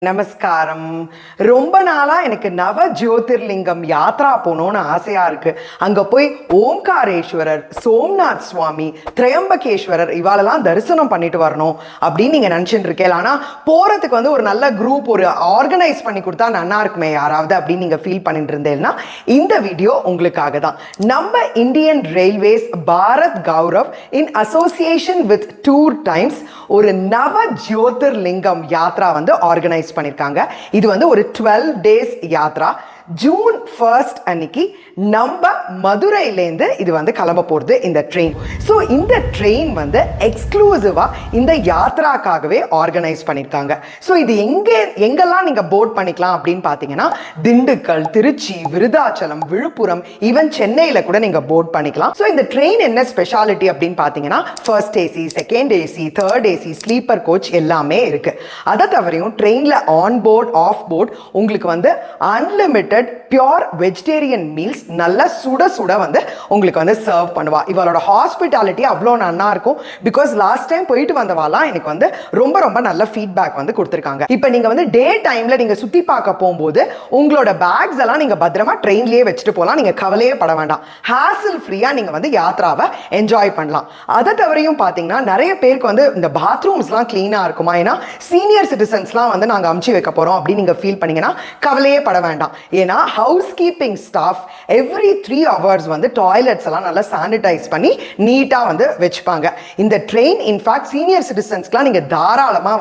நமஸ்காரம். ரொம்ப நாளா எனக்கு நவ ஜோதிர்லிங்கம் யாத்ரா போகணும்னு ஆசையா இருக்கு. அங்க போய் ஓம்காரேஸ்வரர், சோம்நாத் சுவாமி, திரையம்பகேஸ்வரர் இவாளெல்லாம் தரிசனம் பண்ணிட்டு வரணும் அப்படின்னு நீங்க நினைச்சுட்டு இருக்கேன். ஆனா போறதுக்கு ஒரு நல்ல குரூப் ஒரு ஆர்கனைஸ் பண்ணி கொடுத்தா நல்லா இருக்குமே யாராவது அப்படின்னு நீங்க ஃபீல் பண்ணிட்டு இருந்தேன்னா இந்த வீடியோ உங்களுக்காக தான். நம்ம Indian railways Bharat Gaurav in association with tour times ஒரு நவ ஜோதிர்லிங்கம் யாத்ரா ஆர்கனைஸ் பண்ணிருக்காங்க. இது ஒரு 12 days யாத்ரா. ஜூன் 1st அன்னைக்கு நம்ம மதுரையிலேருந்து இது கிளம்ப போகிறது இந்த ட்ரெயின். ஸோ இந்த ட்ரெயின் எக்ஸ்க்ளூசிவா இந்த யாத்ராக்காகவே ஆர்கனைஸ் பண்ணியிருக்காங்க. ஸோ இது எங்கெல்லாம் நீங்கள் போர்ட் பண்ணிக்கலாம் அப்படின்னு பார்த்தீங்கன்னா திண்டுக்கல், திருச்சி, விருதாச்சலம், விழுப்புரம், ஈவன் சென்னையில் கூட நீங்கள் போர்ட் பண்ணிக்கலாம். ஸோ இந்த ட்ரெயின் என்ன ஸ்பெஷாலிட்டி அப்படின்னு பார்த்தீங்கன்னா first AC, second AC, third AC, sleeper coach எல்லாமே இருக்கு. அதை தவிரையும் ட்ரெயினில் ஆன் போர்ட், ஆஃப் போர்ட் உங்களுக்கு அன்லிமிட்டட் பியோர் வெஜிடேரியன் மீல்ஸ் நல்லா சுட சுட உங்களுக்கு சர்வ் பண்ணுவா. இவளோட ஹாஸ்பிட்டாலிட்டி அவ்வளோ நல்லா இருக்கும். பிகாஸ் லாஸ்ட் டைம் போயிட்டு வந்தவாலாம் எனக்கு ரொம்ப ரொம்ப நல்ல ஃபீட்பேக் கொடுத்துருக்காங்க. இப்போ நீங்க டே டைம்ல நீங்க சுத்தி பார்க்க போகும்போது உங்களோட பேக்ஸ் எல்லாம் நீங்க பத்திரமா ட்ரெயின்லயே வச்சுட்டு போகலாம். நீங்க கவலையே பட வேண்டாம். ஹேசல் ஃப்ரீயா நீங்க யாத்ராவை என்ஜாய் பண்ணலாம். அதை தவிரையும் பார்த்தீங்கன்னா நிறைய பேருக்கு இந்த பாத்ரூம்ஸ்லாம் கிளீனா இருக்குமா, ஏன்னா சீனியர் சிட்டிசன்ஸ்லாம் நாங்க அமுச்சு வைக்க போறோம் அப்படின்னு நீங்க ஃபீல் பண்ணீங்கன்னா கவலையே பட வேண்டாம். ஏன்னா house keeping staff every 3 hours toilets எல்லாம் நல்லா சானிடைஸ் பண்ணி நீட்டா வச்சுப்பாங்க. இந்த ட்ரெயின் இன்ஃபேக்ட் சீனியர் சிட்டிசன்ஸ்க்குலாம் நீங்க தாராளமா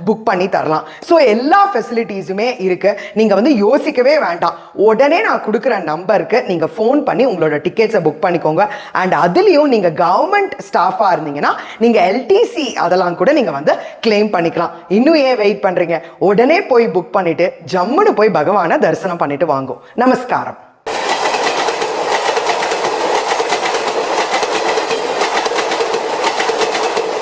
புக் பண்ணி தரலாம். ஸோ எல்லா ஃபெசிலிட்டிஸுமே இருக்கு. நீங்க யோசிக்கவே வேண்டாம். உடனே நான் கொடுக்குற நம்பருக்கு நீங்க ஃபோன் பண்ணி உங்களோட டிக்கெட்ஸை புக் பண்ணிக்கோங்க. அண்ட் அதுலயும் நீங்க கவர்மெண்ட் ஸ்டாஃபா இருந்தீங்கன்னா நீங்க எல்டிசி அதெல்லாம் கூட நீங்க கிளைம் பண்ணிக்கலாம். இன்னும் ஏன் வெயிட் பண்றீங்க? உடனே போய் புக் பண்ணிட்டு ஜம்முன்னு போய் பகவானை தரிசனம் பண்ணிட்டு வாங்க. நமஸ்காரம்.